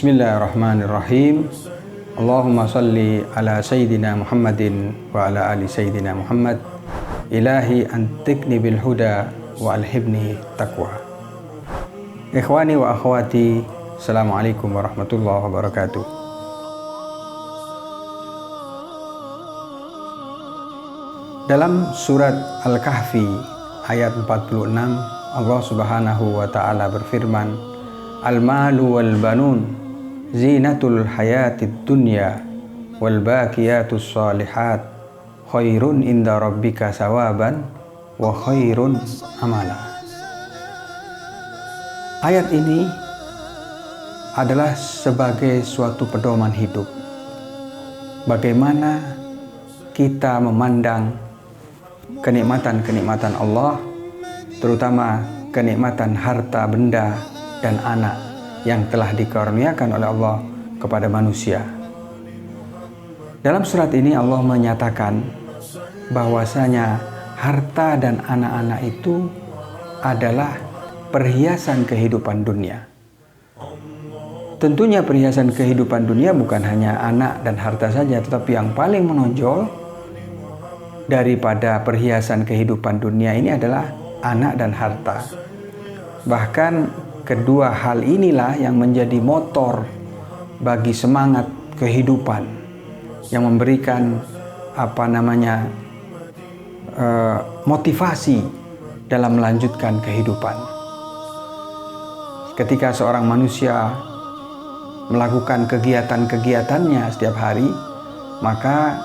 Bismillahirrahmanirrahim. Allahumma salli ala Sayyidina Muhammadin wa ala ali Sayyidina Muhammad. Ilahi antikni bil huda wa alhibni taqwa. Ikhwani wa akhwati, Assalamualaikum warahmatullahi wabarakatuh. Dalam surat Al-Kahfi ayat 46, Allah Subhanahu wa ta'ala berfirman, Al-malu wal banun zinatul hayatid dunya wal baqiyatus salihat khairun inda rabbika sawaban wa khairun amala. Ayat ini adalah sebagai suatu pedoman hidup. Bagaimana kita memandang kenikmatan-kenikmatan Allah, terutama kenikmatan harta benda dan anak yang telah dikaruniakan oleh Allah kepada manusia. Dalam surat ini Allah menyatakan bahwasanya harta dan anak-anak itu adalah perhiasan kehidupan dunia. Tentunya perhiasan kehidupan dunia bukan hanya anak dan harta saja, tetapi yang paling menonjol daripada perhiasan kehidupan dunia ini adalah anak dan harta. Bahkan kedua hal inilah yang menjadi motor bagi semangat kehidupan, yang memberikan motivasi dalam melanjutkan kehidupan. Ketika seorang manusia melakukan kegiatan-kegiatannya setiap hari, maka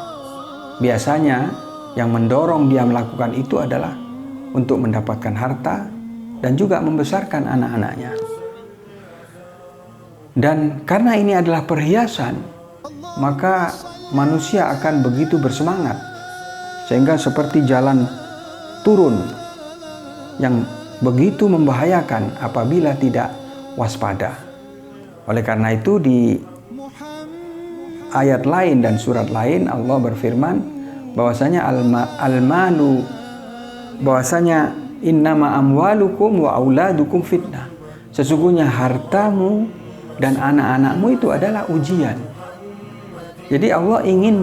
biasanya yang mendorong dia melakukan itu adalah untuk mendapatkan harta dan juga membesarkan anak-anaknya. Dan karena ini adalah perhiasan, maka manusia akan begitu bersemangat, sehingga seperti jalan turun yang begitu membahayakan apabila tidak waspada. Oleh karena itu di ayat lain dan surat lain Allah berfirman bahwasanya al-malu, bahwasanya innama amwalukum wa auladukum fitnah. Sesungguhnya hartamu dan anak-anakmu itu adalah ujian. Jadi Allah ingin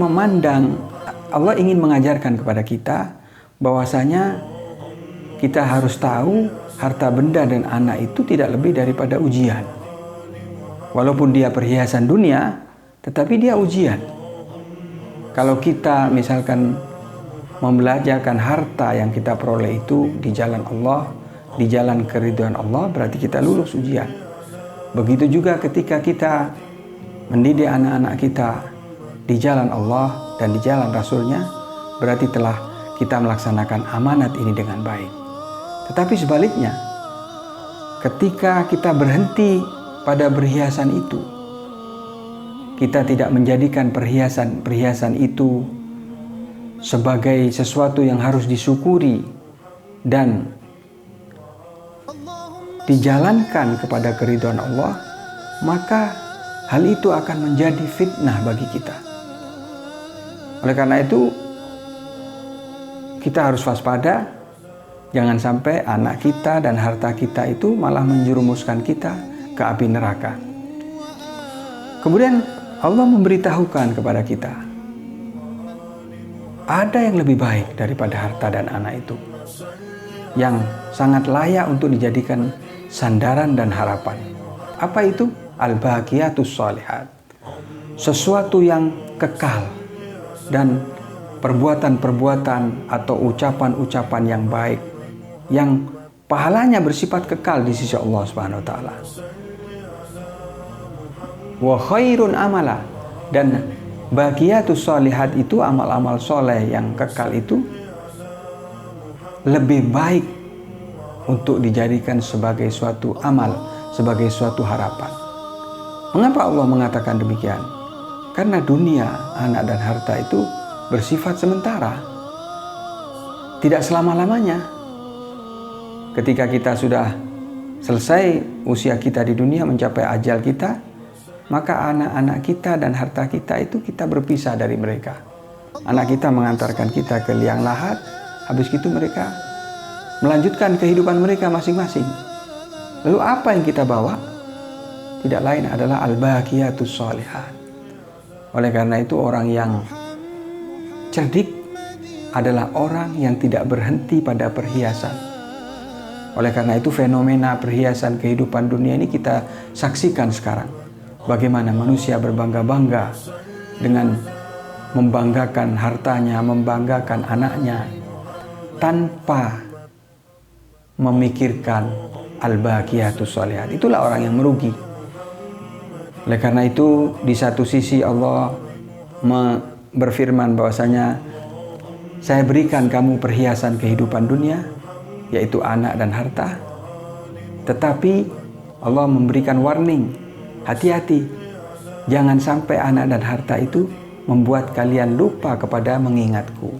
mengajarkan kepada kita bahwasanya kita harus tahu harta benda dan anak itu tidak lebih daripada ujian. Walaupun dia perhiasan dunia, tetapi dia ujian. Kalau kita misalkan membelajarkan harta yang kita peroleh itu di jalan Allah, di jalan keridhaan Allah, berarti kita lulus ujian. Begitu juga ketika kita mendidik anak-anak kita di jalan Allah dan di jalan Rasulnya, berarti telah kita melaksanakan amanat ini dengan baik. Tetapi sebaliknya, ketika kita berhenti pada perhiasan itu, kita tidak menjadikan perhiasan itu sebagai sesuatu yang harus disyukuri dan dijalankan kepada keridhaan Allah, maka hal itu akan menjadi fitnah bagi kita. Oleh karena itu, kita harus waspada, jangan sampai anak kita dan harta kita itu malah menjerumuskan kita ke api neraka. Kemudian Allah memberitahukan kepada kita, ada yang lebih baik daripada harta dan anak itu, yang sangat layak untuk dijadikan sandaran dan harapan. Apa itu? Al-baqiyatus shalihat. Sesuatu yang kekal dan perbuatan-perbuatan atau ucapan-ucapan yang baik, yang pahalanya bersifat kekal di sisi Allah Subhanahu wa taala. Wa khairun amala, dan baqiyatus shalihat itu amal-amal soleh yang kekal itu lebih baik untuk dijadikan sebagai suatu amal, sebagai suatu harapan. Mengapa Allah mengatakan demikian? Karena dunia, anak dan harta itu bersifat sementara, tidak selama-lamanya. Ketika kita sudah selesai usia kita di dunia, mencapai ajal kita, maka anak-anak kita dan harta kita itu kita berpisah dari mereka. Anak kita mengantarkan kita ke liang lahat, habis itu mereka melanjutkan kehidupan mereka masing-masing. Lalu apa yang kita bawa? tidak lain adalah al-baqiyatus shalihat. Oleh karena itu orang yang cerdik adalah orang yang tidak berhenti pada perhiasan. Oleh karena itu fenomena perhiasan kehidupan dunia ini kita saksikan sekarang. Bagaimana manusia berbangga-bangga dengan membanggakan hartanya, membanggakan anaknya, tanpa memikirkan al-baqiyatus shalihat. Itulah orang yang merugi. Oleh karena itu di satu sisi Allah berfirman bahwasanya saya berikan kamu perhiasan kehidupan dunia, yaitu anak dan harta. Tetapi Allah memberikan warning, hati-hati, jangan sampai anak dan harta itu membuat kalian lupa kepada mengingatku.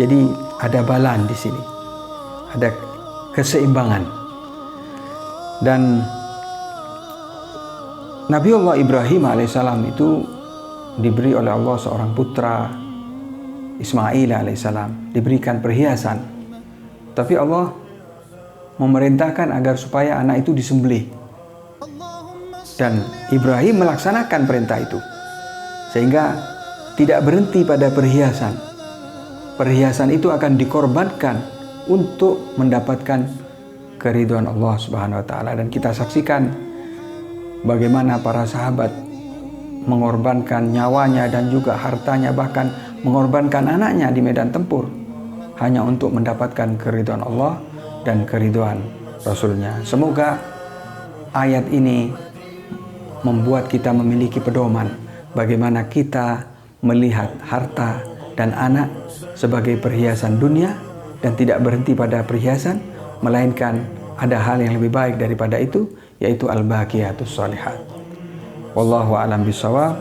Jadi ada balan di sini, ada keseimbangan. Dan Nabiullah Ibrahim alaihissalam itu diberi oleh Allah seorang putra, Ismail alaihissalam, diberikan perhiasan. Tapi Allah memerintahkan agar supaya anak itu disembelih. Dan Ibrahim melaksanakan perintah itu. Sehingga tidak berhenti pada perhiasan. Perhiasan itu akan dikorbankan untuk mendapatkan keridhaan Allah Subhanahu wa taala. Dan kita saksikan bagaimana para sahabat mengorbankan nyawanya dan juga hartanya, bahkan mengorbankan anaknya di medan tempur hanya untuk mendapatkan keridhaan Allah dan keridhaan Rasulnya. Semoga ayat ini membuat kita memiliki pedoman bagaimana kita melihat harta dan anak sebagai perhiasan dunia dan tidak berhenti pada perhiasan, melainkan ada hal yang lebih baik daripada itu, yaitu al-baqiyatus shalihat. Wallahu a'lam bishawab.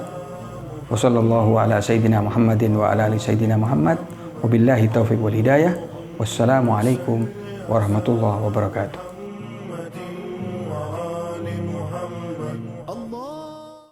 Wa sallallahu ala sayyidina Muhammadin wa ala ali sayyidina Muhammad. Wabillahi taufiq wal hidayah. Wassalamualaikum warahmatullahi wabarakatuh.